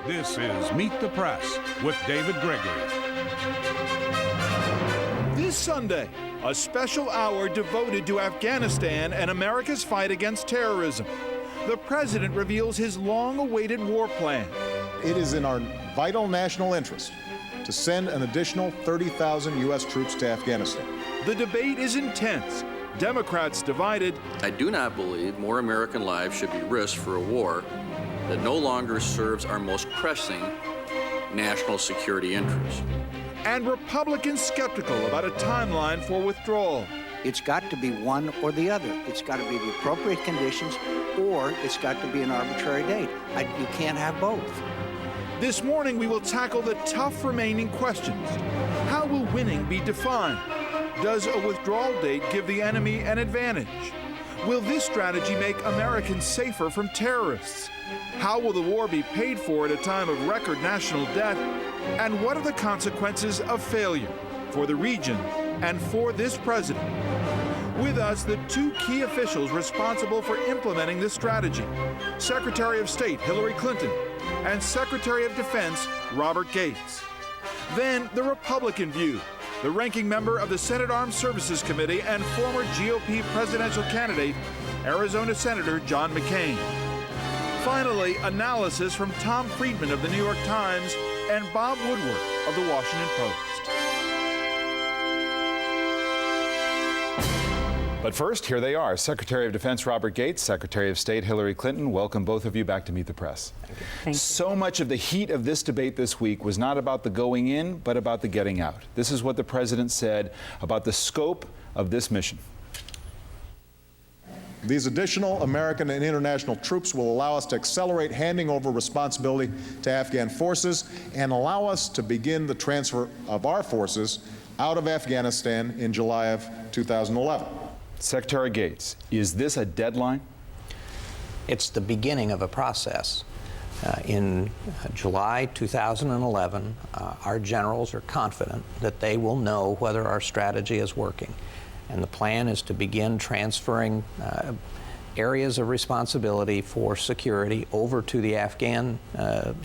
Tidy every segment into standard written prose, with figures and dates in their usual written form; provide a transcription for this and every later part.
This is Meet the Press with David Gregory. This Sunday, a special hour devoted to Afghanistan and America's fight against terrorism. The president reveals his long-awaited war plan. It is in our vital national interest to send an additional 30,000 U.S. troops to Afghanistan. The debate is intense. Democrats divided. I do not believe more American lives should be risked for a war that no longer serves our most pressing national security interests. And Republicans skeptical about a timeline for withdrawal. It's got to be one or the other. It's got to be the appropriate conditions, or it's got to be an arbitrary date. You can't have both. This morning, we will tackle the tough remaining questions. How will winning be defined? Does a withdrawal date give the enemy an advantage? Will this strategy make Americans safer from terrorists? How will the war be paid for at a time of record national debt? And what are the consequences of failure for the region and for this president? With us, the two key officials responsible for implementing this strategy, Secretary of State Hillary Clinton and Secretary of Defense Robert Gates. Then the Republican view, the ranking member of the Senate Armed Services Committee and former GOP presidential candidate, Arizona Senator John McCain. Finally, analysis from Tom Friedman of the New York Times and Bob Woodward of the Washington Post. But first, here they are. Secretary of Defense Robert Gates, Secretary of State Hillary Clinton. Welcome, both of you, back to Meet the Press. Thank you. So much of the heat of this debate this week was not about the going in, but about the getting out. This is what the president said about the scope of this mission. These additional American and international troops will allow us to accelerate handing over responsibility to Afghan forces and allow us to begin the transfer of our forces out of Afghanistan in July of 2011. Secretary Gates, is this a deadline? It's the beginning of a process. In July 2011, our generals are confident that they will know whether our strategy is working. And the plan is to begin transferring areas of responsibility for security over to the Afghan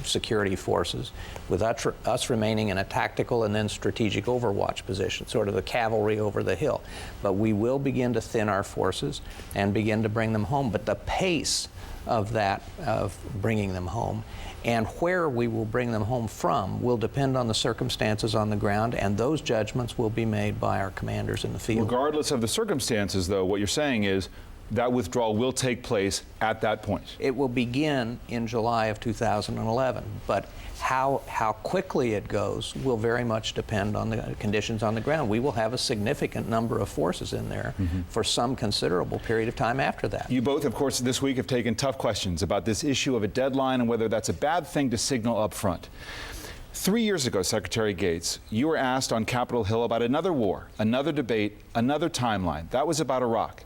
security forces, with us remaining in a tactical and then strategic overwatch position, sort of the cavalry over the hill. But we will begin to thin our forces and begin to bring them home. But the pace of that, of bringing them home, and where we will bring them home from will depend on the circumstances on the ground, and those judgments will be made by our commanders in the field. Regardless of the circumstances, though, what you're saying is that withdrawal will take place at that point. It will begin in July of 2011, but how quickly it goes will very much depend on the conditions on the ground. We will have a significant number of forces in there for some considerable period of time after that. You both, of course, this week have taken tough questions about this issue of a deadline and whether that's a bad thing to signal up front. 3 years ago, Secretary Gates, you were asked on Capitol Hill about another war, another debate, another timeline. That was about Iraq.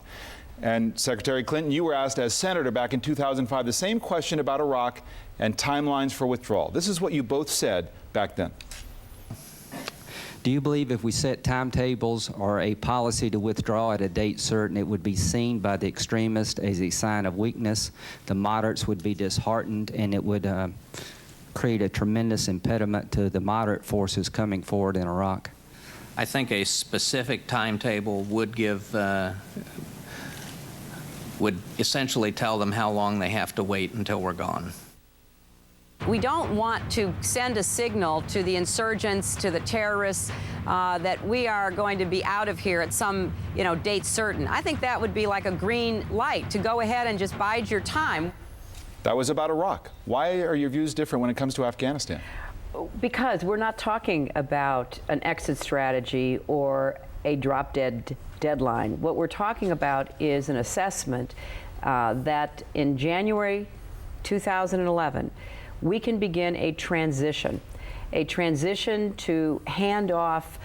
And Secretary Clinton, you were asked as senator back in 2005 the same question about Iraq and timelines for withdrawal. This is what you both said back then. Do you believe if we set timetables or a policy to withdraw at a date certain, it would be seen by the extremists as a sign of weakness? The moderates would be disheartened, and it would create a tremendous impediment to the moderate forces coming forward in Iraq? I think a specific timetable would give would essentially tell them how long they have to wait until we're gone. We don't want to send a signal to the insurgents, to the terrorists, that we are going to be out of here at some, date certain. I think that would be like a green light to go ahead and just bide your time. That was about Iraq. Why are your views different when it comes to Afghanistan? Because we're not talking about an exit strategy or a drop-dead deadline. What we're talking about is an assessment that in January 2011, we can begin a transition to hand off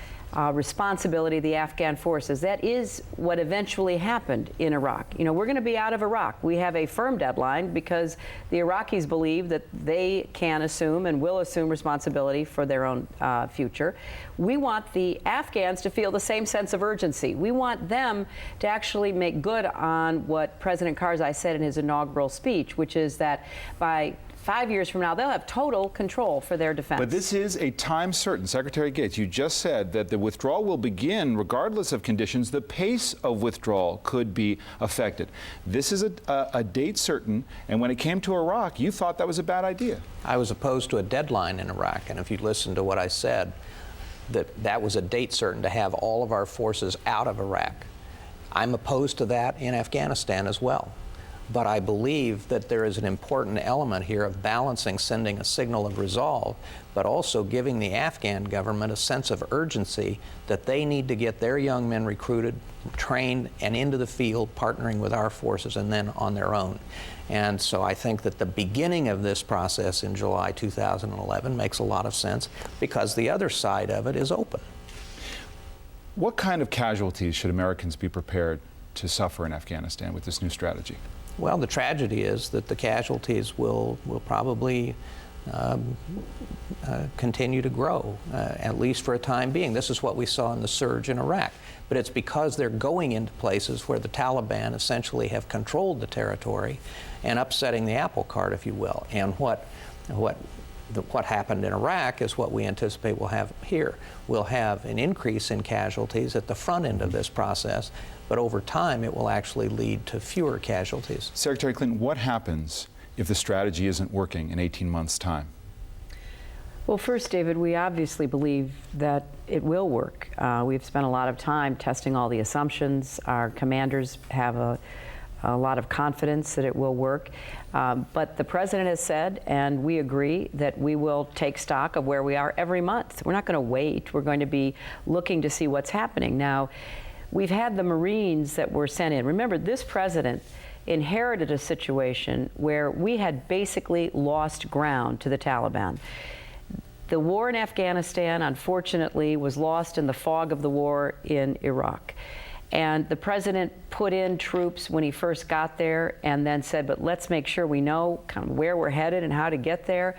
responsibility of the Afghan forces. That is what eventually happened in Iraq. We're going to be out of Iraq. We have a firm deadline because the Iraqis believe that they can assume and will assume responsibility for their own future. We want the Afghans to feel the same sense of urgency. We want them to actually make good on what President Karzai said in his inaugural speech, which is that by 5 years from now, they'll have total control for their defense. But this is a time certain. Secretary Gates, you just said that the withdrawal will begin regardless of conditions. The pace of withdrawal could be affected. This is a date certain, and when it came to Iraq, you thought that was a bad idea. I was opposed to a deadline in Iraq, and if you listen to what I said, that was a date certain to have all of our forces out of Iraq. I'm opposed to that in Afghanistan as well. But I believe that there is an important element here of balancing sending a signal of resolve, but also giving the Afghan government a sense of urgency that they need to get their young men recruited, trained, and into the field, partnering with our forces and then on their own. And so I think that the beginning of this process in July 2011 makes a lot of sense because the other side of it is open. What kind of casualties should Americans be prepared to suffer in Afghanistan with this new strategy? Well, the tragedy is that the casualties will probably continue to grow, at least for a time being. This is what we saw in the surge in Iraq. But it's because they're going into places where the Taliban essentially have controlled the territory and upsetting the apple cart, if you will. And what happened in Iraq is what we anticipate we'll have here. We'll have an increase in casualties at the front end of this process, but over time it will actually lead to fewer casualties. Secretary Clinton, what happens if the strategy isn't working in 18 months' time? Well, first, David, we obviously believe that it will work. We've spent a lot of time testing all the assumptions. Our commanders have a lot of confidence that it will work. But the president has said, and we agree, that we will take stock of where we are every month. We're not going to wait. We're going to be looking to see what's happening. Now, we've had the Marines that were sent in. Remember, this president inherited a situation where we had basically lost ground to the Taliban. The war in Afghanistan, unfortunately, was lost in the fog of the war in Iraq. And the president put in troops when he first got there and then said, but let's make sure we know kind of where we're headed and how to get there.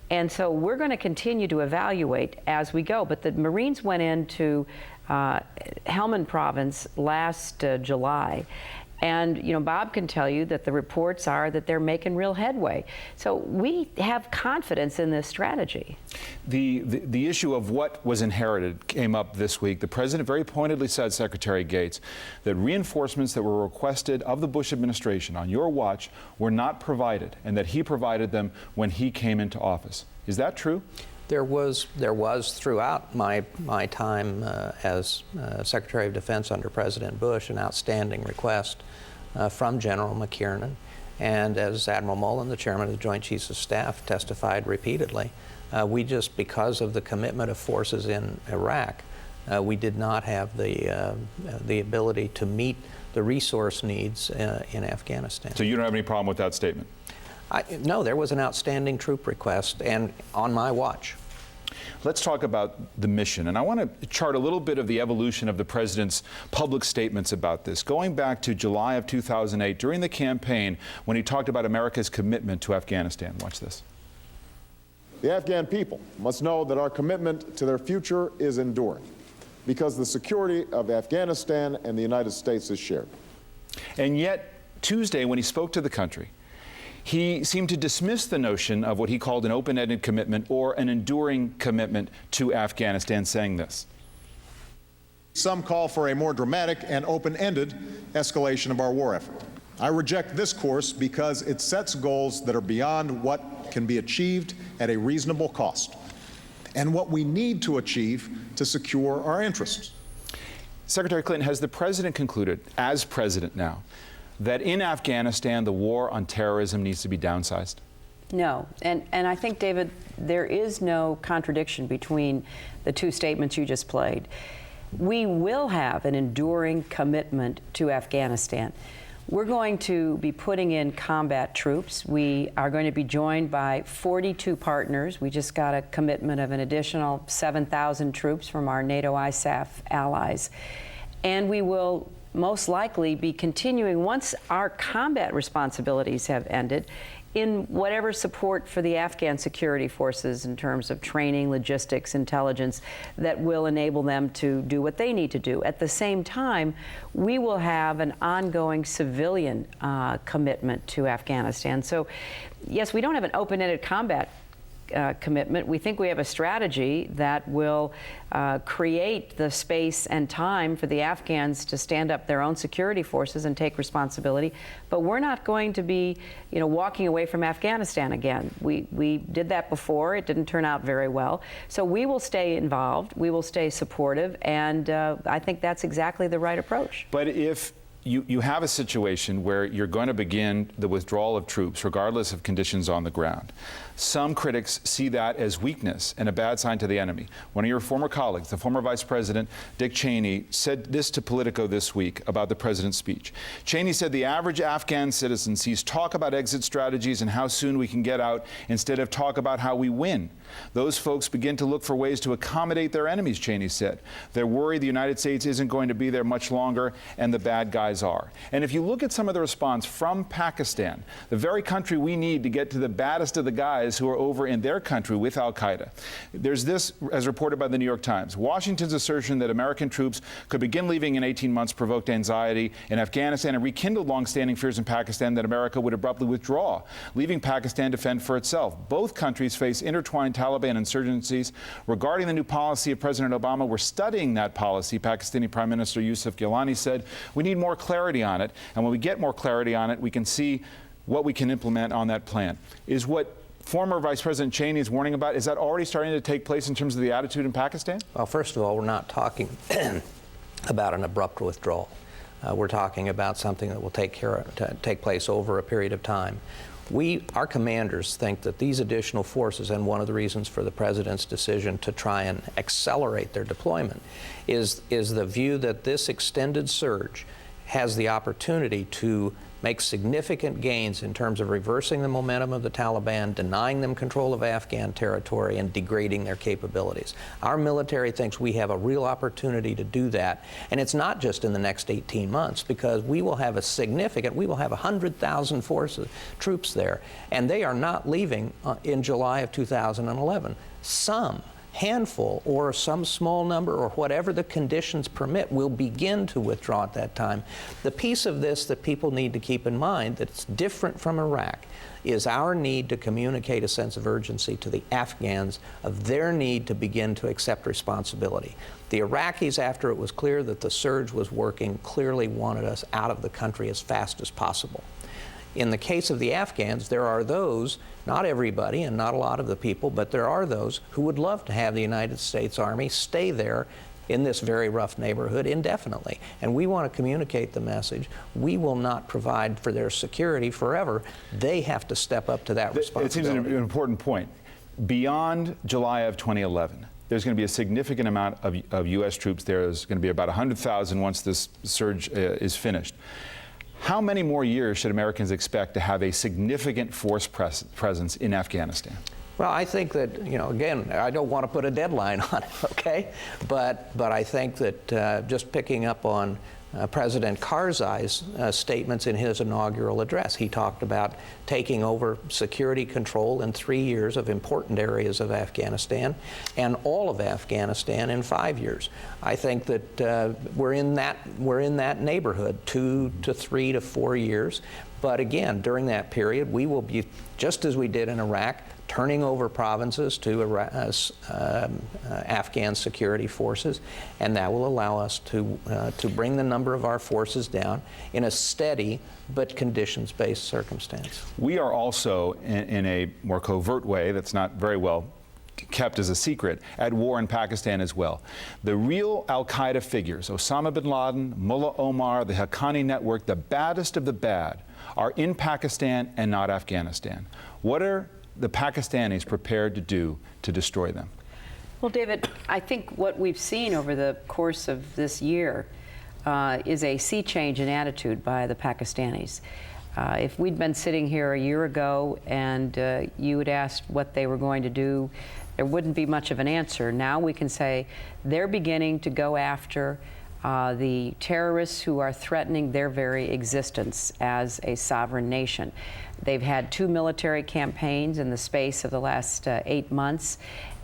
And so we're going to continue to evaluate as we go. But the Marines went into Helmand province last July. And, you know, Bob can tell you that the reports are that they're making real headway. So we have confidence in this strategy. The issue of what was inherited came up this week. The president very pointedly said, Secretary Gates, that reinforcements that were requested of the Bush administration on your watch were not provided, and that he provided them when he came into office. Is that true? There was throughout my time as Secretary of Defense under President Bush an outstanding request from General McCain, and as Admiral Mullen, the chairman of the Joint Chiefs of Staff, testified repeatedly, we just, because of the commitment of forces in Iraq, we did not have the ability to meet the resource needs in Afghanistan. So you don't have any problem with that statement? No, there was an outstanding troop request, and on my watch. Let's talk about the mission, and I want to chart a little bit of the evolution of the president's public statements about this. Going back to July of 2008, during the campaign, when he talked about America's commitment to Afghanistan. Watch this. The Afghan people must know that our commitment to their future is enduring, because the security of Afghanistan and the United States is shared. And yet, Tuesday, when he spoke to the country, he seemed to dismiss the notion of what he called an open-ended commitment or an enduring commitment to Afghanistan, saying this. Some call for a more dramatic and open-ended escalation of our war effort. I reject this course because it sets goals that are beyond what can be achieved at a reasonable cost and what we need to achieve to secure our interests. Secretary Clinton, has the president concluded, as president now, that in Afghanistan the war on terrorism needs to be downsized? No, and I think, David, there is no contradiction between the two statements you just played. We will have an enduring commitment to Afghanistan. We're going to be putting in combat troops. We are going to be joined by 42 partners. We just got a commitment of an additional 7,000 troops from our NATO ISAF allies. And we will most likely be continuing, once our combat responsibilities have ended, in whatever support for the Afghan security forces in terms of training, logistics, intelligence that will enable them to do what they need to do. At the same time, we will have an ongoing civilian commitment to Afghanistan. So, yes, we don't have an open-ended combat commitment. We think we have a strategy that will create the space and time for the Afghans to stand up their own security forces and take responsibility. But we're not going to be, walking away from Afghanistan again. We did that before. It didn't turn out very well. So we will stay involved. We will stay supportive. And I think that's exactly the right approach. But if you have a situation where you're going to begin the withdrawal of troops, regardless of conditions on the ground, some critics see that as weakness and a bad sign to the enemy. One of your former colleagues, the former Vice President Dick Cheney, said this to Politico this week about the president's speech. Cheney said the average Afghan citizen sees talk about exit strategies and how soon we can get out instead of talk about how we win. Those folks begin to look for ways to accommodate their enemies, Cheney said. They're worried the United States isn't going to be there much longer, and the bad guys are. And if you look at some of the response from Pakistan, the very country we need to get to the baddest of the guys who are over in their country with al-Qaeda, there's this, as reported by the New York Times. Washington's assertion that American troops could begin leaving in 18 months provoked anxiety in Afghanistan and rekindled long-standing fears in Pakistan that America would abruptly withdraw, leaving Pakistan to fend for itself. Both countries face intertwined Taliban insurgencies. Regarding the new policy of President Obama, we're studying that policy, Pakistani Prime Minister Yusuf Gilani said. We need more clarity on it, and when we get more clarity on it, we can see what we can implement on that plan. Is what former Vice President Cheney is warning about, is that already starting to take place in terms of the attitude in Pakistan? Well, first of all, we're not talking about an abrupt withdrawal. We're talking about something that will take place over a period of time. Our commanders think that these additional forces, and one of the reasons for the President's decision to try and accelerate their deployment, is the view that this extended surge has the opportunity to make significant gains in terms of reversing the momentum of the Taliban, denying them control of Afghan territory, and degrading their capabilities. Our military thinks we have a real opportunity to do that, and it's not just in the next 18 months, because we will have 100,000 troops there, and they are not leaving in July of 2011. Some handful or some small number or whatever the conditions permit will begin to withdraw at that time. The piece of this that people need to keep in mind that's different from Iraq is our need to communicate a sense of urgency to the Afghans of their need to begin to accept responsibility. The Iraqis, after it was clear that the surge was working, clearly wanted us out of the country as fast as possible. In the case of the Afghans, there are those, not everybody and not a lot of the people, but there are those who would love to have the United States Army stay there in this very rough neighborhood indefinitely. And we want to communicate the message. We will not provide for their security forever. They have to step up to that responsibility. It seems an important point. Beyond July of 2011, there's going to be a significant amount of U.S. troops there. There's going to be about 100,000 once this surge is finished. How many more years should Americans expect to have a significant force presence in Afghanistan? Well, I think that, again, I don't want to put a deadline on it, okay? But I think that just picking up on President Karzai's statements in his inaugural address, he talked about taking over security control in 3 years of important areas of Afghanistan and all of Afghanistan in 5 years. I think that we're in that neighborhood, 2 to 3 to 4 years. But again, during that period, we will be, just as we did in Iraq, turning over provinces to Afghan security forces, and that will allow us to bring the number of our forces down in a steady but conditions-based circumstance. We are also, in a more covert way that's not very well kept as a secret, at war in Pakistan as well. The real al-Qaeda figures, Osama bin Laden, Mullah Omar, the Haqqani network, the baddest of the bad, are in Pakistan and not Afghanistan. What are the Pakistanis prepared to do to destroy them? Well, David, I think what we've seen over the course of this year is a sea change in attitude by the Pakistanis. If we'd been sitting here a year ago and you had asked what they were going to do, there wouldn't be much of an answer. Now we can say they're beginning to go after the terrorists who are threatening their very existence as a sovereign nation. They've had 2 military campaigns in the space of the last 8 months,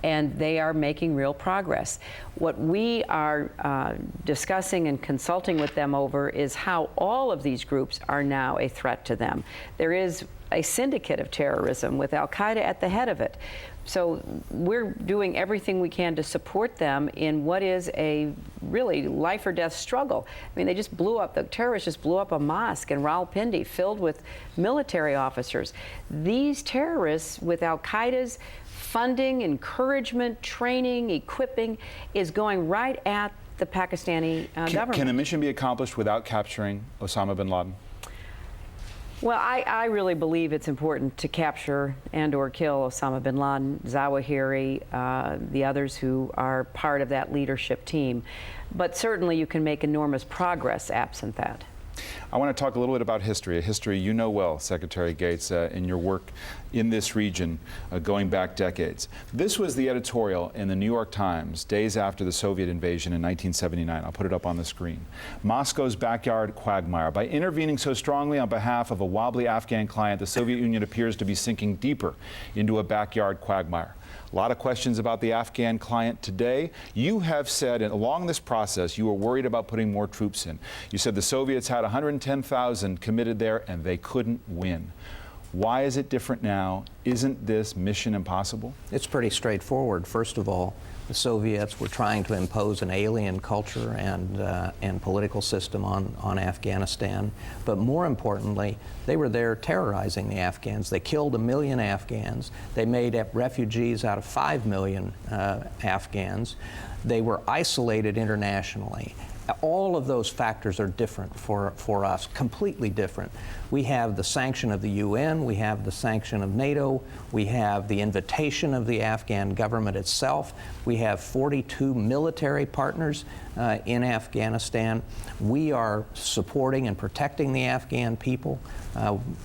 and they are making real progress. What we are discussing and consulting with them over is how all of these groups are now a threat to them. There is a syndicate of terrorism with Al-Qaeda at the head of it. So we're doing everything we can to support them in what is a really life or death struggle. I mean, the terrorists just blew up a mosque in Rawalpindi filled with military officers. These terrorists, with Al-Qaeda's funding, encouragement, training, equipping, is going right at the Pakistani government. Can a mission be accomplished without capturing Osama bin Laden? Well, I really believe it's important to capture and or kill Osama bin Laden, Zawahiri, the others who are part of that leadership team. But certainly you can make enormous progress absent that. I want to talk a little bit about history, a history you know well, Secretary Gates, in your work in this region going back decades. This was the editorial in the New York Times days after the Soviet invasion in 1979. I'll put it up on the screen. Moscow's backyard quagmire. By intervening so strongly on behalf of a wobbly Afghan client, the Soviet Union appears to be sinking deeper into a backyard quagmire. A lot of questions about the Afghan client today. You have said, and along this process, you were worried about putting more troops in. You said the Soviets had 110,000 committed there and they couldn't win. Why is it different now? Isn't this mission impossible? It's pretty straightforward. First of all, the Soviets were trying to impose an alien culture and political system on Afghanistan. But more importantly, they were there terrorizing the Afghans. They killed 1 million Afghans. They made refugees out of 5 million Afghans. They were isolated internationally. All of those factors are different for us, completely different. We have the sanction of the UN, we have the sanction of NATO, we have the invitation of the Afghan government itself, we have 42 military partners in Afghanistan. We are supporting and protecting the Afghan people.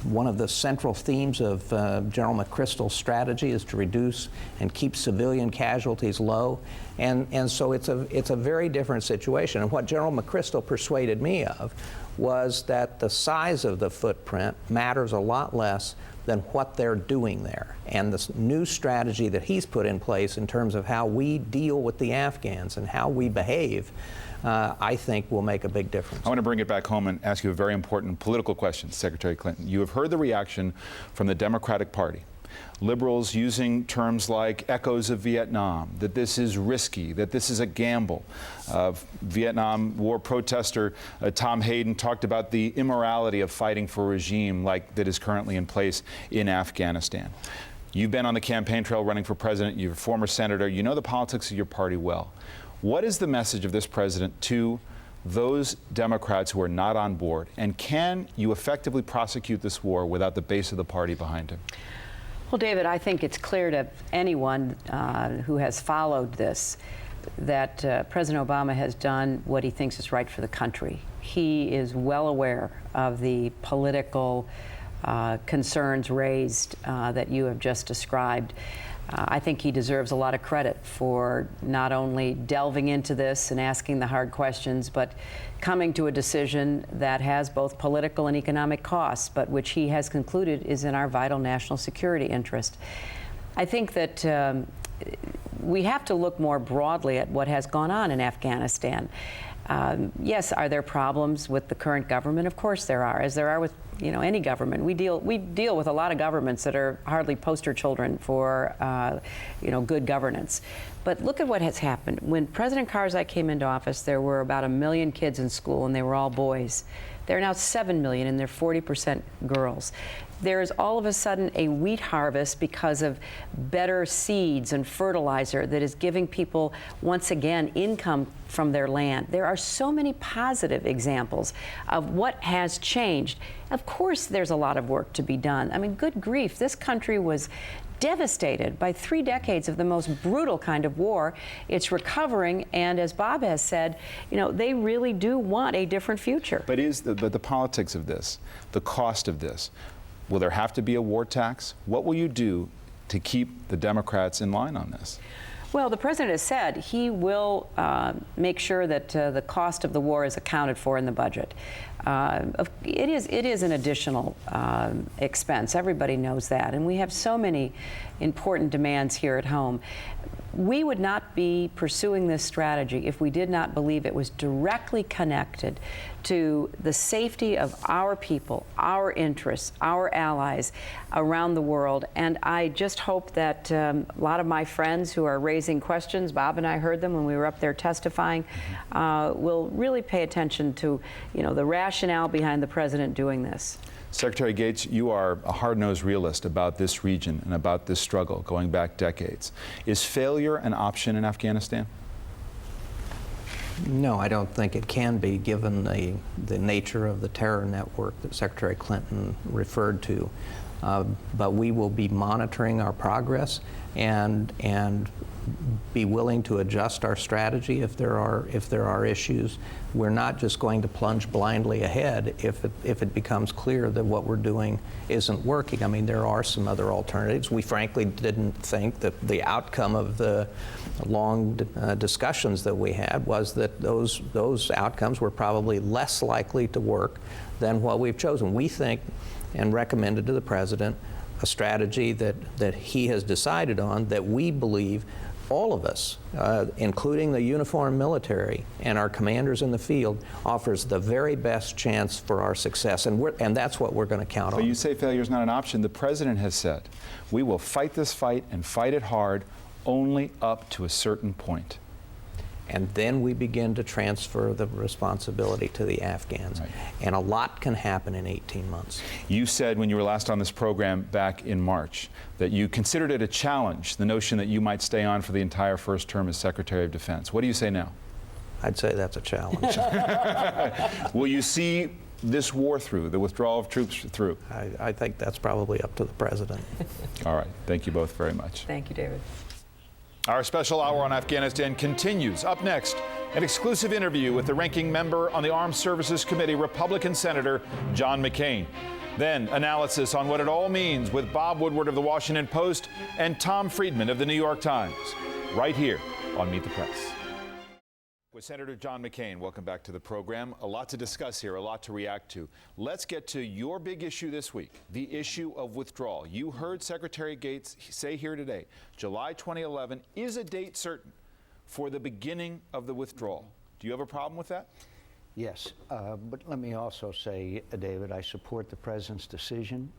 One of the central themes of General McChrystal's strategy is to reduce and keep civilian casualties low. And so it's a very different situation. And what General McChrystal persuaded me of was that the size of the footprint matters a lot less than what they're doing there. And this new strategy that he's put in place in terms of how we deal with the Afghans and how we behave, I think will make a big difference. I want to bring it back home and ask you a very important political question, Secretary Clinton. You have heard the reaction from the Democratic Party. Liberals using terms like echoes of Vietnam, that this is risky, that this is a gamble. Vietnam War protester Tom Hayden talked about the immorality of fighting for a regime like that is currently in place in Afghanistan. You've been on the campaign trail running for president. You're a former senator. You know the politics of your party well. What is the message of this president to those Democrats who are not on board? And can you effectively prosecute this war without the base of the party behind him? Well, David, I think it's clear to anyone who has followed this that President Obama has done what he thinks is right for the country. He is well aware of the political concerns raised that you have just described. I think he deserves a lot of credit for not only delving into this and asking the hard questions, but coming to a decision that has both political and economic costs, but which he has concluded is in our vital national security interest. I think that we have to look more broadly at what has gone on in Afghanistan. Yes, are there problems with the current government? Of course there are, as there are with any government. We deal with a lot of governments that are hardly poster children for good governance. But look at what has happened. When President Karzai came into office, there were about 1 million kids in school, and they were all boys. There are now 7 million, and they're 40% girls. There is all of a sudden a wheat harvest because of better seeds and fertilizer that is giving people, once again, income from their land. There are so many positive examples of what has changed. Of course, there's a lot of work to be done. I mean, good grief, this country was devastated by 3 decades of the most brutal kind of war. It's recovering, and as Bob has said, they really do want a different future. But the politics of this, the cost of this, will there have to be a war tax? What will you do to keep the Democrats in line on this? Well, the president has said he will make sure that the cost of the war is accounted for in the budget. It is an additional expense. Everybody knows that. And we have so many important demands here at home. We would not be pursuing this strategy if we did not believe it was directly connected to the safety of our people, our interests, our allies around the world. And I just hope that a lot of my friends who are raising questions, Bob and I heard them when we were up there testifying, will really pay attention to, the rationale behind the president doing this. Secretary Gates, you are a hard-nosed realist about this region and about this struggle going back decades. Is failure an option in Afghanistan? No, I don't think it can be, given the nature of the terror network that Secretary Clinton referred to. But we will be monitoring our progress and be willing to adjust our strategy if there are issues. We're not just going to plunge blindly ahead if it becomes clear that what we're doing isn't working. I mean, there are some other alternatives. We frankly didn't think that the outcome of the long discussions that we had was that those outcomes were probably less likely to work than what we've chosen. We think and recommended to the president a strategy that he has decided on, that we believe all of us, including the uniformed military and our commanders in the field, offers the very best chance for our success, and that's what we're going to count on. But you say failure is not an option. The president has said, we will fight this fight and fight it hard only up to a certain point. And then we begin to transfer the responsibility to the Afghans. Right. And a lot can happen in 18 months. You said when you were last on this program back in March that you considered it a challenge, the notion that you might stay on for the entire first term as Secretary of Defense. What do you say now? I'd say that's a challenge. Will you see this war through, the withdrawal of troops through? I think that's probably up to the president. All right. Thank you both very much. Thank you, David. Our special hour on Afghanistan continues. Up next, an exclusive interview with the ranking member on the Armed Services Committee, Republican Senator John McCain. Then analysis on what it all means with Bob Woodward of the Washington Post and Tom Friedman of the New York Times, right here on Meet the Press. With Senator John McCain, welcome back to the program. A lot to discuss here, a lot to react to. Let's get to your big issue this week, the issue of withdrawal. You heard Secretary Gates say here today, July 2011 is a date certain for the beginning of the withdrawal. Do you have a problem with that? Yes, but let me also say, David, I support the president's decision.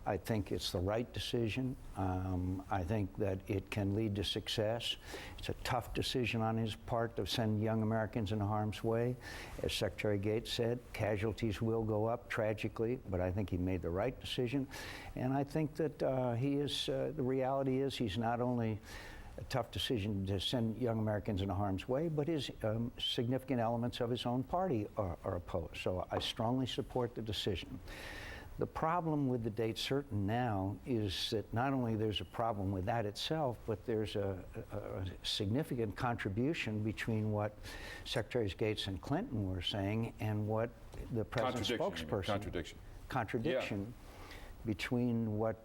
I think it's the right decision. I think that it can lead to success. It's a tough decision on his part to send young Americans into harm's way. As Secretary Gates said, casualties will go up tragically, but I think he made the right decision. And I think that the reality is he's not only a tough decision to send young Americans into harm's way, but his significant elements of his own party are opposed. So I strongly support the decision. The problem with the date certain now is that not only there's a problem with that itself, but there's a significant contribution between what Secretaries Gates and Clinton were saying and what the president's spokesperson... Contradiction between what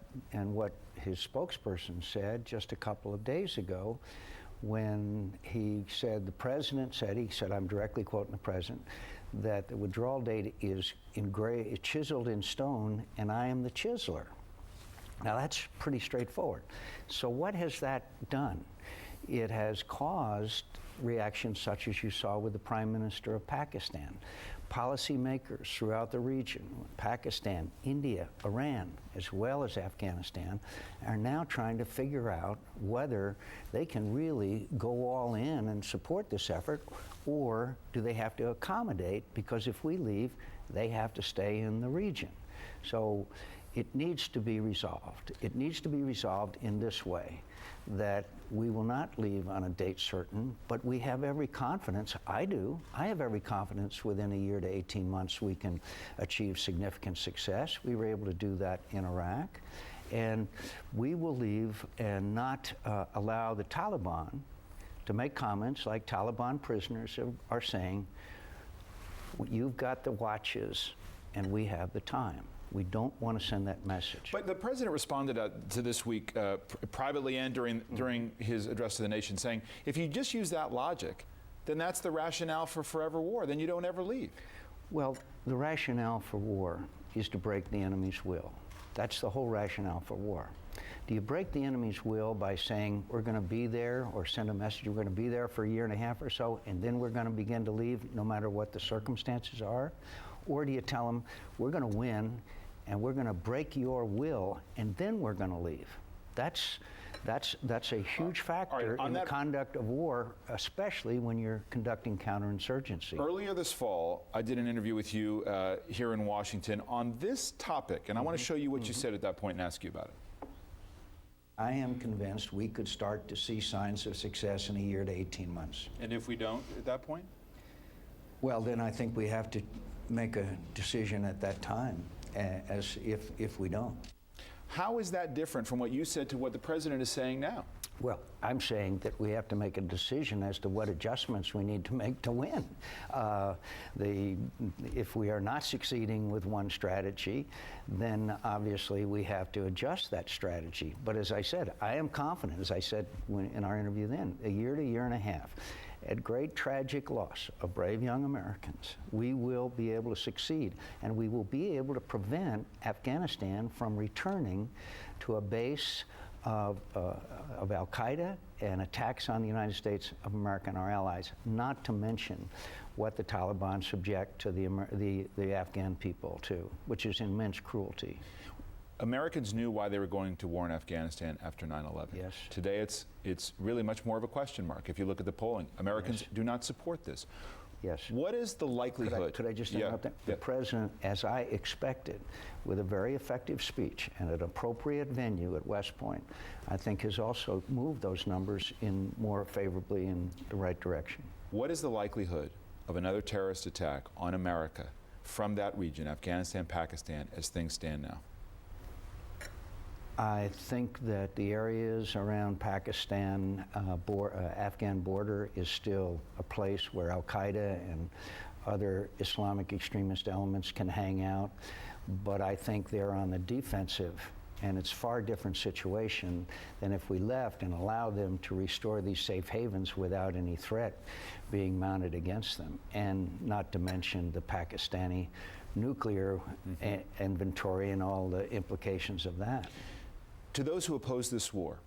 his spokesperson said just a couple of days ago when he said, I'm directly quoting the president, that the withdrawal date is chiseled in stone, and I am the chiseler. Now that's pretty straightforward. So what has that done? It has caused reactions such as you saw with the Prime Minister of Pakistan. Policymakers throughout the region, Pakistan, India, Iran, as well as Afghanistan, are now trying to figure out whether they can really go all in and support this effort, or do they have to accommodate, because if we leave, they have to stay in the region. So it needs to be resolved. It needs to be resolved in this way, that we will not leave on a date certain, but we have every confidence, I have every confidence within a year to 18 months we can achieve significant success. We were able to do that in Iraq. And we will leave and not allow the Taliban to make comments like Taliban prisoners are saying, you've got the watches and we have the time. We don't want to send that message. But the president responded to this week privately and during his address to the nation, saying, if you just use that logic, then that's the rationale for forever war. Then you don't ever leave. Well, the rationale for war is to break the enemy's will. That's the whole rationale for war. Do you break the enemy's will by saying we're going to be there, or send a message we're going to be there for a year and a half or so, and then we're going to begin to leave no matter what the circumstances are? Or do you tell them we're going to win and we're going to break your will and then we're going to leave? That's a huge factor in the conduct of war, especially when you're conducting counterinsurgency. Earlier this fall, I did an interview with you here in Washington on this topic, and I want to show you what you said at that point and ask you about it. I am convinced we could start to see signs of success in a year to 18 months. And if we don't at that point? Well, then I think we have to make a decision at that time, as if we don't. How is that different from what you said to what the president is saying now? Well, I'm saying that we have to make a decision as to what adjustments we need to make to win. If we are not succeeding with one strategy, then obviously we have to adjust that strategy. But as I said, I am confident, as I said in our interview then, a year to a year and a half, at great tragic loss of brave young Americans, we will be able to succeed, and we will be able to prevent Afghanistan from returning to a base of al-Qaeda and attacks on the United States of America and our allies, not to mention what the Taliban subject to the Afghan people to, which is immense cruelty. Americans knew why they were going to war in Afghanistan after 9/11. Yes. Today it's really much more of a question mark. If you look at the polling, Americans do not support this. Yes. What is the likelihood? Could I just interrupt that? The president, as I expected, with a very effective speech and an appropriate venue at West Point, I think has also moved those numbers in more favorably in the right direction. What is the likelihood of another terrorist attack on America from that region, Afghanistan, Pakistan, as things stand now? I think that the areas around Pakistan, Afghan border is still a place where al-Qaeda and other Islamic extremist elements can hang out. But I think they're on the defensive, and it's a far different situation than if we left and allowed them to restore these safe havens without any threat being mounted against them. And not to mention the Pakistani nuclear inventory and all the implications of that. To those who oppose this war,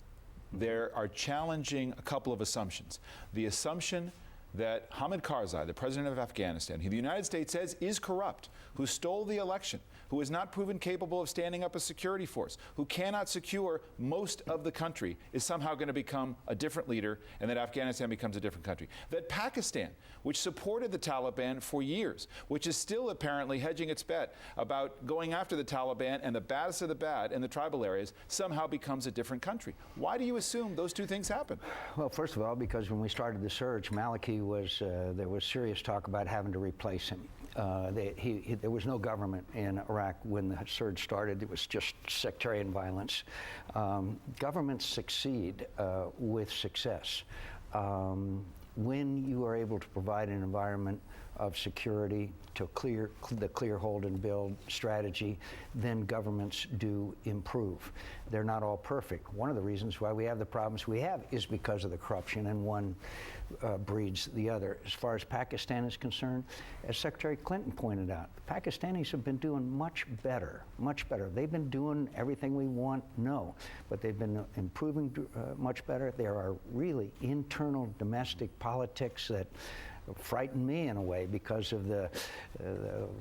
there are challenging a couple of assumptions. The assumption that Hamid Karzai, the president of Afghanistan, who the United States says is corrupt, who stole the election, who is not proven capable of standing up a security force, who cannot secure most of the country, is somehow going to become a different leader, and that Afghanistan becomes a different country. That Pakistan, which supported the Taliban for years, which is still apparently hedging its bet about going after the Taliban and the baddest of the bad in the tribal areas, somehow becomes a different country. Why do you assume those two things happen? Well, first of all, because when we started the surge, Maliki there was serious talk about having to replace him. There was no government in Iraq when the surge started. It was just sectarian violence. Governments succeed with success. When you are able to provide an environment of security to the clear, hold, and build strategy, then governments do improve. They're not all perfect. One of the reasons why we have the problems we have is because of the corruption, and one breeds the other. As far as Pakistan is concerned, as Secretary Clinton pointed out, the Pakistanis have been doing much better, much better. They've been doing everything we want? No. But they've been improving much better. There are really internal domestic politics that frighten me in a way because of the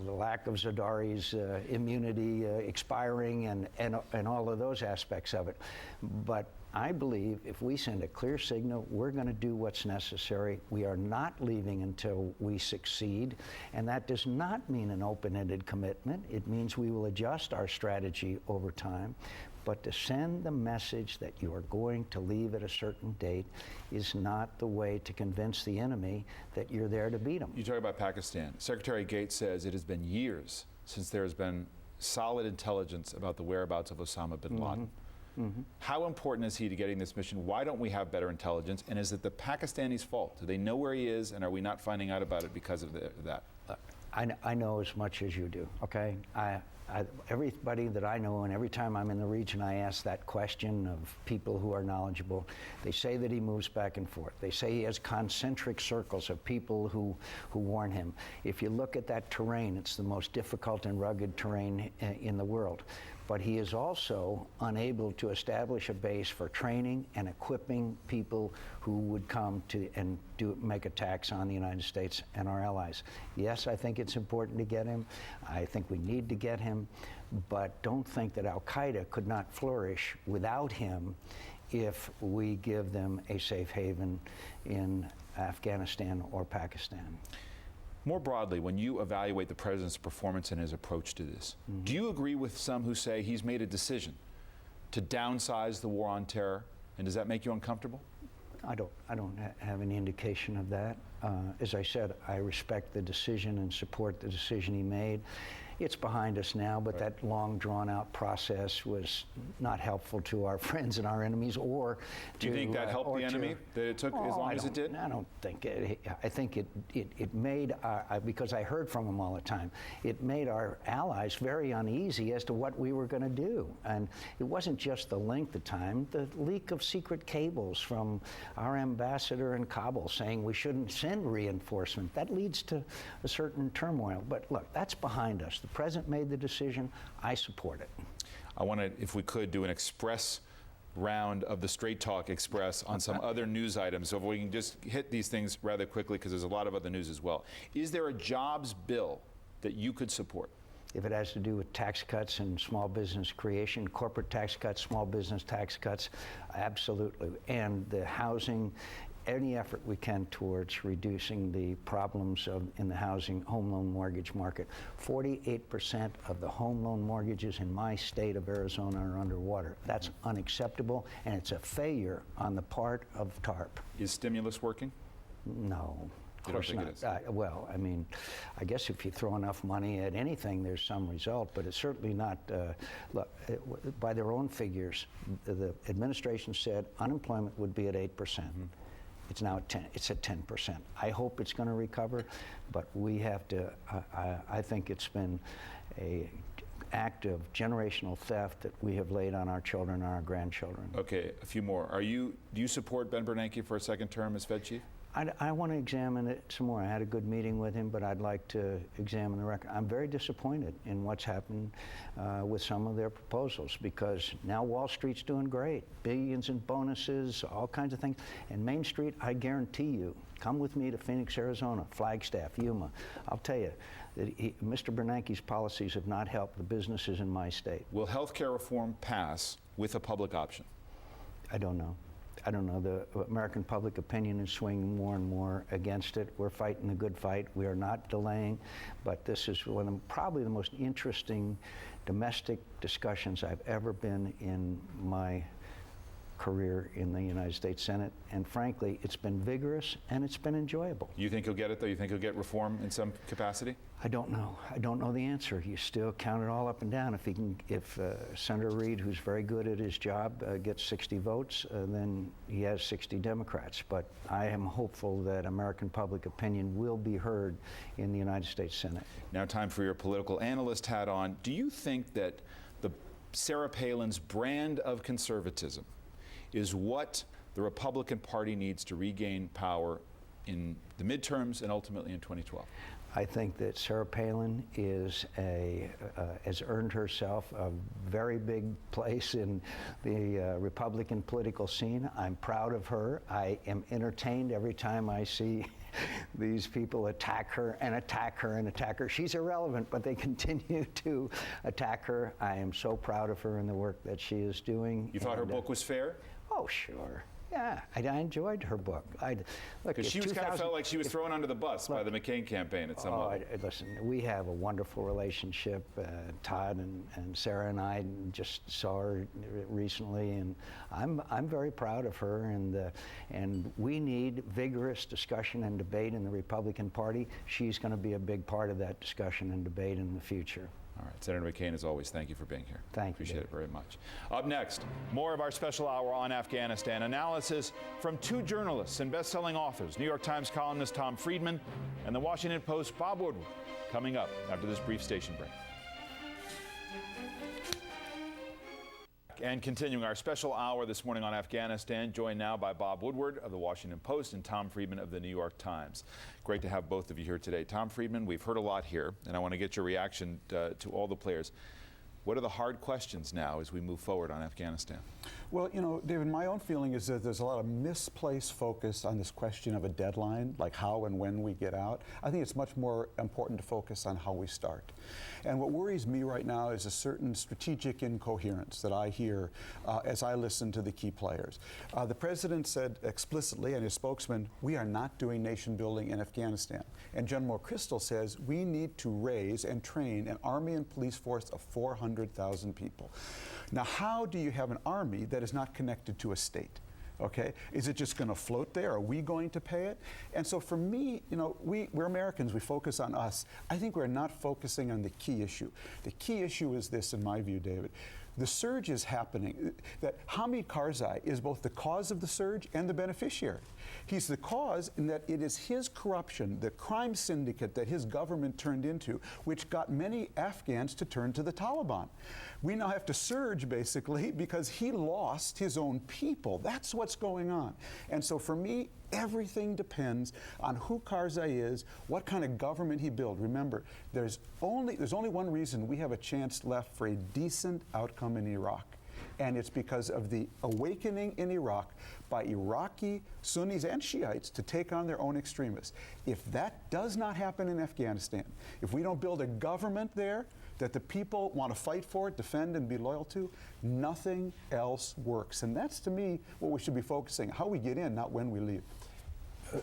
lack of Zardari's immunity expiring and all of those aspects of it. But I believe if we send a clear signal, we're going to do what's necessary. We are not leaving until we succeed. And that does not mean an open-ended commitment. It means we will adjust our strategy over time. But to send the message that you are going to leave at a certain date is not the way to convince the enemy that you're there to beat them. You talk about Pakistan. Secretary Gates says it has been years since there has been solid intelligence about the whereabouts of Osama bin Laden. How important is he to getting this mission? Why don't we have better intelligence? And is it the Pakistanis' fault? Do they know where he is, and are we not finding out about it because of that? I know as much as you do, okay? Everybody that I know, and every time I'm in the region, I ask that question of people who are knowledgeable. They say that he moves back and forth. They say he has concentric circles of people who warn him. If you look at that terrain, it's the most difficult and rugged terrain in the world. But he is also unable to establish a base for training and equipping people who would come to and make attacks on the United States and our allies. Yes, I think it's important to get him. I think we need to get him. But don't think that Al-Qaeda could not flourish without him if we give them a safe haven in Afghanistan or Pakistan. More broadly, when you evaluate the president's performance and his approach to this, do you agree with some who say he's made a decision to downsize the war on terror, and does that make you uncomfortable? I don't have any indication of that. As I said, I respect the decision and support the decision he made. It's behind us now, but that long, drawn-out process was not helpful to our friends and our enemies, or to... Do you think that helped the enemy, that it took as long as it did? I don't think it. I think it made, because I heard from him all the time, it made our allies very uneasy as to what we were going to do. And it wasn't just the length of time, the leak of secret cables from our ambassador in Kabul saying we shouldn't send reinforcement. That leads to a certain turmoil. But look, that's behind us. The president made the decision. I support it. I want to, if we could, do an express round of the Straight Talk Express on some other news items. So if we can just hit these things rather quickly, because there's a lot of other news as well. Is there a jobs bill that you could support? If it has to do with tax cuts and small business creation, corporate tax cuts, small business tax cuts, absolutely. And the housing, any effort we can towards reducing the problems in the housing home loan mortgage market. 48% of the home loan mortgages in my state of Arizona are underwater. That's unacceptable, and it's a failure on the part of TARP. Is stimulus working? No. Of course not. Well, I mean, I guess if you throw enough money at anything, there's some result, but it's certainly not. Look, by their own figures, the administration said unemployment would be at 8%. It's now at 10. It's at 10%. I hope it's going to recover, but we have to. I think it's been an act of generational theft that we have laid on our children and our grandchildren. Okay, a few more. Do you support Ben Bernanke for a second term as Fed chief? I want to examine it some more. I had a good meeting with him, but I'd like to examine the record. I'm very disappointed in what's happened with some of their proposals, because now Wall Street's doing great. Billions in bonuses, all kinds of things. And Main Street, I guarantee you, come with me to Phoenix, Arizona, Flagstaff, Yuma. I'll tell you that Mr. Bernanke's policies have not helped the businesses in my state. Will health care reform pass with a public option? I don't know. I don't know. The American public opinion is swinging more and more against it. We're fighting the good fight. We are not delaying, but this is one of probably the most interesting domestic discussions I've ever been in my career in the United States Senate, and frankly, it's been vigorous and it's been enjoyable. You think he'll get it, though? You think he'll get reform in some capacity? I don't know. I don't know the answer. You still count it all up and down. If Senator Reid, who's very good at his job, gets 60 votes, then he has 60 Democrats. But I am hopeful that American public opinion will be heard in the United States Senate. Now, time for your political analyst hat on. Do you think that Sarah Palin's brand of conservatism is what the Republican Party needs to regain power in the midterms and ultimately in 2012? I think that Sarah Palin has earned herself a very big place in the Republican political scene. I'm proud of her. I am entertained every time I see these people attack her and attack her and attack her. She's irrelevant, but they continue to attack her. I am so proud of her and the work that she is doing. You thought her book was fair? Oh, sure. Yeah, I enjoyed her book. Because she kind of felt like she was thrown under the bus by the McCain campaign at some level. Listen, we have a wonderful relationship. Todd and Sarah and I just saw her recently, and I'm very proud of her. And we need vigorous discussion and debate in the Republican Party. She's going to be a big part of that discussion and debate in the future. All right, Senator McCain, as always, thank you for being here. Thank you. Appreciate it very much. Up next, more of our special hour on Afghanistan. Analysis from two journalists and best-selling authors, New York Times columnist Tom Friedman and the Washington Post Bob Woodward, coming up after this brief station break. And continuing our special hour this morning on Afghanistan, joined now by Bob Woodward of the Washington Post and Tom Friedman of the New York Times. Great to have both of you here today. Tom Friedman, we've heard a lot here, and I want to get your reaction to all the players. What are the hard questions now as we move forward on Afghanistan? Well, you know, David, my own feeling is that there's a lot of misplaced focus on this question of a deadline, like how and when we get out. I think it's much more important to focus on how we start. And what worries me right now is a certain strategic incoherence that I hear as I listen to the key players. The president said explicitly, and his spokesman, we are not doing nation building in Afghanistan. And General McChrystal says we need to raise and train an army and police force of 400,000 people. Now, how do you have an army that is not connected to a state? Okay, is it just going to float there? Are we going to pay it? And so for me, you know, we're Americans, we focus on us. I think we're not focusing on the key issue. The key issue is this, in my view, David. The surge is happening, that Hamid Karzai is both the cause of the surge and the beneficiary. He's the cause in that it is his corruption, the crime syndicate that his government turned into, which got many Afghans to turn to the Taliban. We now have to surge, basically, because he lost his own people. That's what's going on. And so for me, everything depends on who Karzai is, what kind of government he builds. Remember, there's only one reason we have a chance left for a decent outcome in Iraq. And it's because of the awakening in Iraq by Iraqi Sunnis and Shiites to take on their own extremists. If that does not happen in Afghanistan, if we don't build a government there that the people want to fight for, defend, and be loyal to, nothing else works. And that's, to me, what we should be focusing on, how we get in, not when we leave.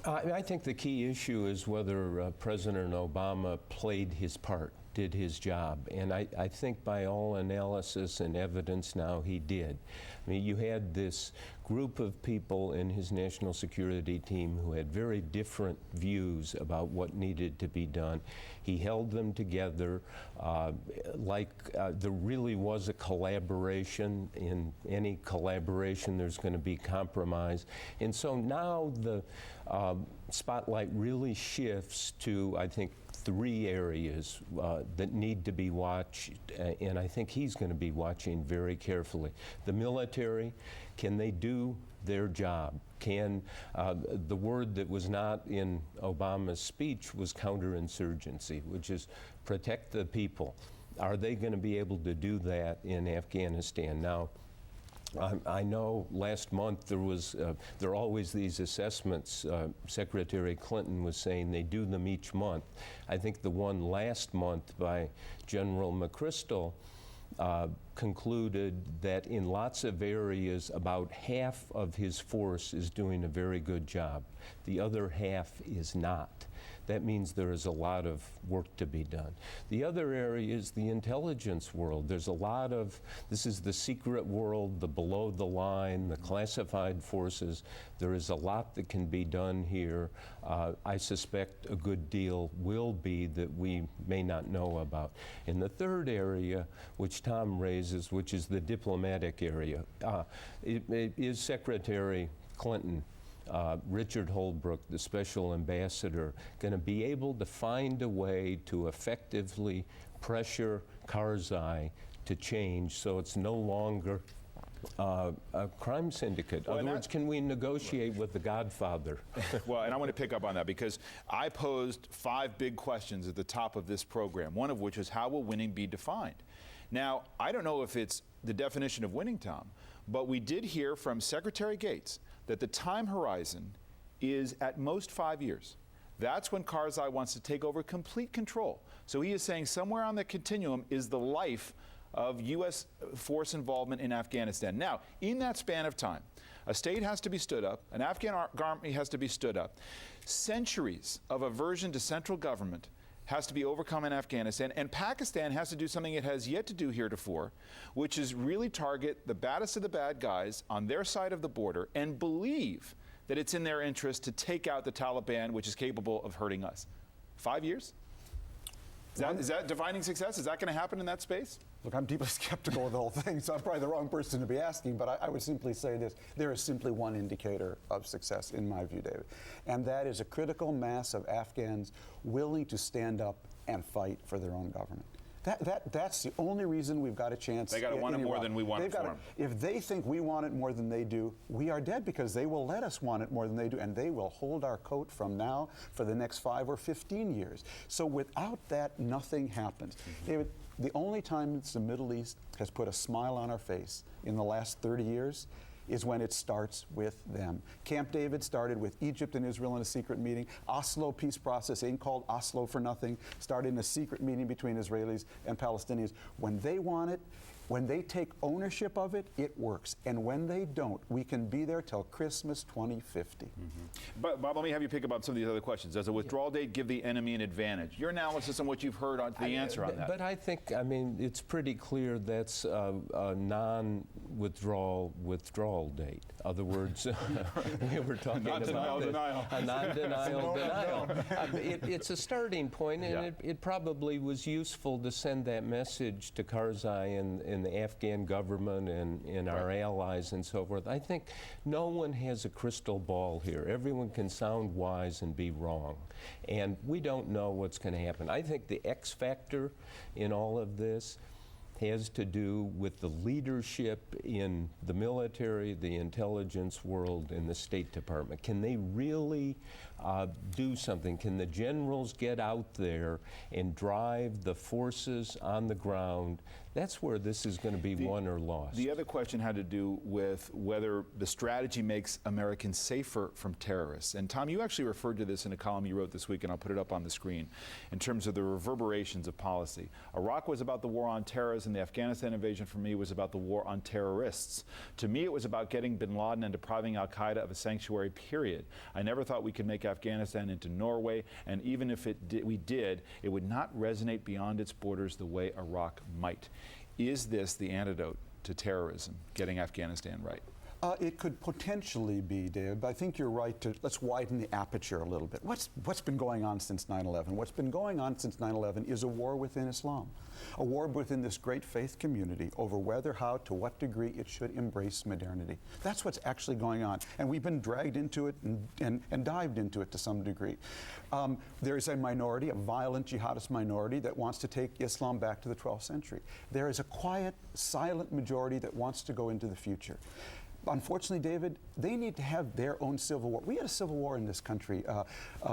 I think the key issue is whether President Obama played his part, did his job. And I think by all analysis and evidence now he did. I mean, you had this group of people in his national security team who had very different views about what needed to be done. He held them together there really was a collaboration. In any collaboration, there's going to be compromise. And so now the spotlight really shifts to, I think, three areas that need to be watched, and I think he's going to be watching very carefully. The military, can they do their job? Can the word that was not in Obama's speech was counterinsurgency, which is protect the people. Are they going to be able to do that in Afghanistan? Now, I know last month there are always these assessments. Secretary Clinton was saying they do them each month. I think the one last month by General McChrystal concluded that in lots of areas about half of his force is doing a very good job. The other half is not. That means there is a lot of work to be done. The other area is the intelligence world. There's a lot of, this is the secret world, the below the line, the classified forces. There is a lot that can be done here. I suspect a good deal will be that we may not know about. And the third area, which Tom raises, which is the diplomatic area, is Secretary Clinton, Richard Holbrooke, the special ambassador, going to be able to find a way to effectively pressure Karzai to change so it's no longer a crime syndicate? In other words, can we negotiate with the Godfather? Well, and I want to pick up on that because I posed 5 big questions at the top of this program, one of which is how will winning be defined? Now, I don't know if it's the definition of winning, Tom, but we did hear from Secretary Gates that the time horizon is at most 5 years. That's when Karzai wants to take over complete control. So he is saying somewhere on the continuum is the life of U.S. force involvement in Afghanistan. Now, in that span of time, a state has to be stood up, an Afghan army has to be stood up, centuries of aversion to central government has to be overcome in Afghanistan, and Pakistan has to do something it has yet to do heretofore, which is really target the baddest of the bad guys on their side of the border and believe that it's in their interest to take out the Taliban, which is capable of hurting us. 5 years? Is that defining success? Is that going to happen in that space? Look, I'm deeply skeptical of the whole thing, so I'm probably the wrong person to be asking, but I would simply say this. There is simply one indicator of success, in my view, David, and that is a critical mass of Afghans willing to stand up and fight for their own government. That's the only reason we've got a chance. They got to want it more than we want it for them. If they think we want it more than they do, we are dead, because they will let us want it more than they do, and they will hold our coat from now for the next 5 or 15 years. So without that, nothing happens. David, the only time the Middle East has put a smile on our face in the last 30 years is when it starts with them. Camp David started with Egypt and Israel in a secret meeting. Oslo peace process ain't called Oslo for nothing. Started in a secret meeting between Israelis and Palestinians. When they want it, when they take ownership of it, it works. And when they don't, we can be there till Christmas 2050. But Bob, let me have you pick up on some of these other questions. Does a withdrawal date give the enemy an advantage? Your analysis and what you've heard on the answer on that. But I think, I mean, it's pretty clear that's a non-withdrawal date. In other words, we were talking about a non-denial denial. It's a starting point, and it probably was useful to send that message to Karzai and the Afghan government and our allies and so forth. I think no one has a crystal ball here. Everyone can sound wise and be wrong. And we don't know what's going to happen. I think the X factor in all of this has to do with the leadership in the military, the intelligence world, and the State Department. Can they really do something? Can the generals get out there and drive the forces on the ground? That's where this is going to be won or lost. The other question had to do with whether the strategy makes Americans safer from terrorists. And Tom, you actually referred to this in a column you wrote this week, and I'll put it up on the screen, in terms of the reverberations of policy. Iraq was about the war on terrorism. The Afghanistan invasion, for me, was about the war on terrorists. To me, it was about getting bin Laden and depriving al-Qaeda of a sanctuary, period. I never thought we could make Afghanistan into Norway, and even if we did, it would not resonate beyond its borders the way Iraq might. Is this the antidote to terrorism, getting Afghanistan right? It could potentially be, David, but I think you're right to, let's widen the aperture a little bit. What's been going on since 9/11? What's been going on since 9/11 is a war within Islam, a war within this great faith community over whether, how, to what degree it should embrace modernity. That's what's actually going on, and we've been dragged into it and dived into it to some degree. There is a minority, a violent jihadist minority, that wants to take Islam back to the 12th century. There is a quiet, silent majority that wants to go into the future. Unfortunately, David, they need to have their own civil war. We had a civil war in this country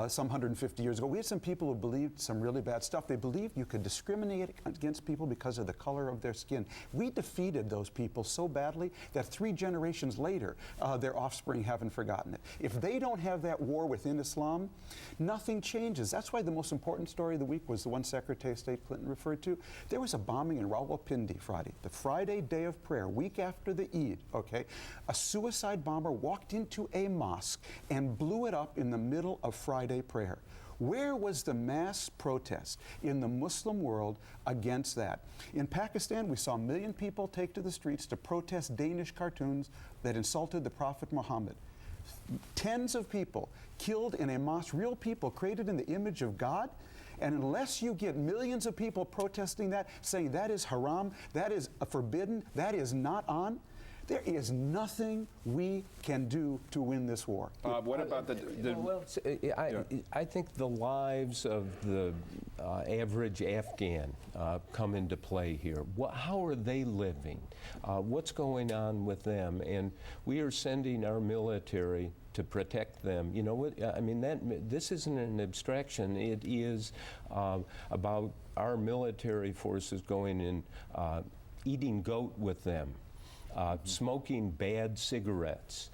some 150 years ago. We had some people who believed some really bad stuff. They believed you could discriminate against people because of the color of their skin. We defeated those people so badly that 3 generations later, their offspring haven't forgotten it. If they don't have that war within Islam, nothing changes. That's why the most important story of the week was the one Secretary of State Clinton referred to. There was a bombing in Rawalpindi Friday, the Friday day of prayer, week after the Eid, okay? A suicide bomber walked into a mosque and blew it up in the middle of Friday prayer. Where was the mass protest in the Muslim world against that? In Pakistan, we saw 1 million people take to the streets to protest Danish cartoons that insulted the Prophet Muhammad. Tens of people killed in a mosque, real people created in the image of God. And unless you get millions of people protesting that, saying that is haram, that is forbidden, that is not on, there is nothing we can do to win this war. What about I think the lives of the average Afghan come into play here. How are they living? What's going on with them? And we are sending our military to protect them. You know what? I mean, this isn't an abstraction. It is about our military forces going and eating goat with them. Smoking bad cigarettes,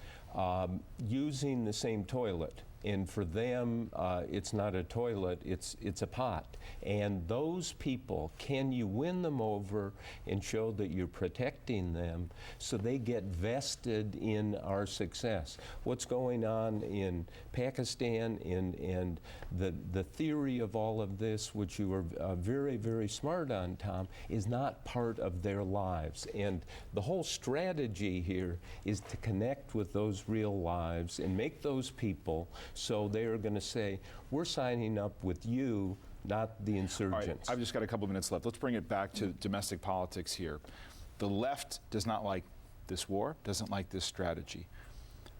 using the same toilet. And for them, it's not a toilet, it's a pot. And those people, can you win them over and show that you're protecting them so they get vested in our success? What's going on in Pakistan and the theory of all of this, which you are very, very smart on, Tom, is not part of their lives. And the whole strategy here is to connect with those real lives and make those people so they are going to say, we're signing up with you, not the insurgents. All right, I've just got a couple minutes left. Let's bring it back to domestic politics here. The left does not like this war, doesn't like this strategy.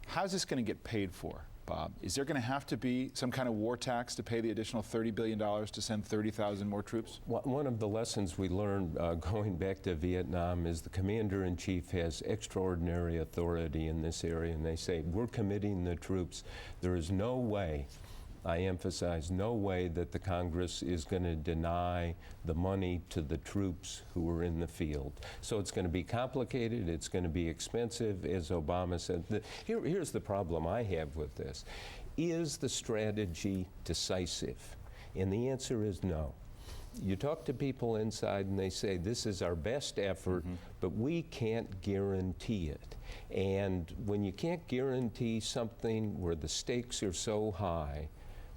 How's this going to get paid for, Bob? Is there going to have to be some kind of war tax to pay the additional $30 billion to send 30,000 more troops? One of the lessons we learned going back to Vietnam is the commander-in-chief has extraordinary authority in this area, and they say, we're committing the troops. There is no way, I emphasize, no way that the Congress is going to deny the money to the troops who are in the field. So it's going to be complicated, it's going to be expensive, as Obama said. Here's the problem I have with this. Is the strategy decisive? And the answer is no. You talk to people inside and they say, this is our best effort, but we can't guarantee it. And when you can't guarantee something where the stakes are so high,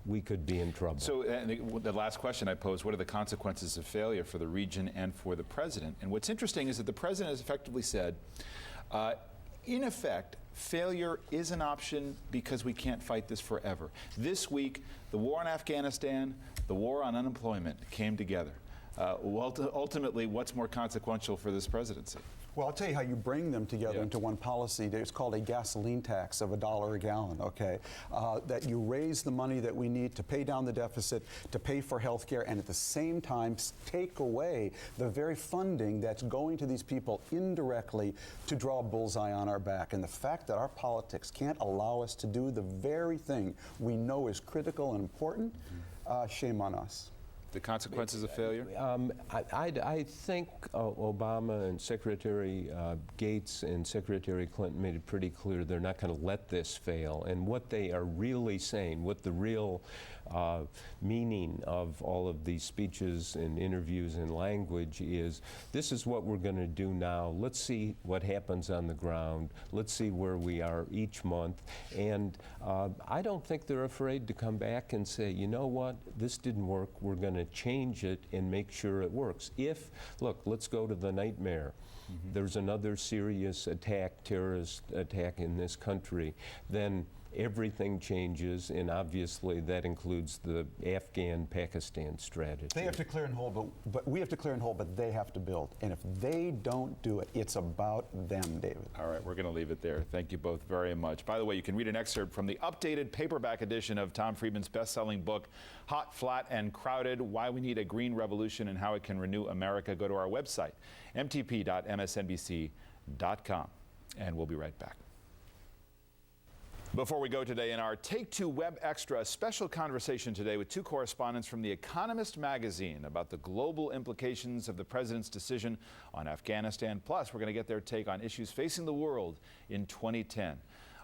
we could be in trouble. So the last question I posed, what are the consequences of failure for the region and for the president? And what's interesting is that the president has effectively said, in effect, failure is an option because we can't fight this forever. This week, the war on Afghanistan, the war on unemployment came together. Ultimately, what's more consequential for this presidency? Well, I'll tell you how you bring them together into one policy. It's called a gasoline tax of $1 a gallon, okay? That you raise the money that we need to pay down the deficit, to pay for health care, and at the same time take away the very funding that's going to these people indirectly to draw a bullseye on our back. And the fact that our politics can't allow us to do the very thing we know is critical and important, shame on us. The consequences of failure? I think Obama and Secretary Gates and Secretary Clinton made it pretty clear they're not going to let this fail. And what they are really saying, what the real meaning of all of these speeches and interviews and language is, this is what we're going to do now. Let's see what happens on the ground. Let's see where we are each month. And I don't think they're afraid to come back and say, you know what, this didn't work. We're going to change it and make sure it works. Look, let's go to the nightmare. There's another serious attack, terrorist attack in this country, then everything changes, and obviously that includes the Afghan-Pakistan strategy. They have to clear and hold, but we have to clear and hold, but they have to build. And if they don't do it, it's about them, David. All right, we're going to leave it there. Thank you both very much. By the way, you can read an excerpt from the updated paperback edition of Tom Friedman's best-selling book, Hot, Flat, and Crowded, Why We Need a Green Revolution and How It Can Renew America. Go to our website, mtp.msnbc.com, and we'll be right back. Before we go today, in our Take Two Web Extra, a special conversation today with two correspondents from The Economist magazine about the global implications of the president's decision on Afghanistan. Plus, we're going to get their take on issues facing the world in 2010.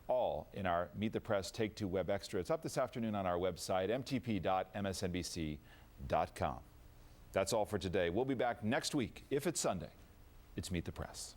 All in our Meet the Press Take Two Web Extra. It's up this afternoon on our website, mtp.msnbc.com. That's all for today. We'll be back next week. If it's Sunday, it's Meet the Press.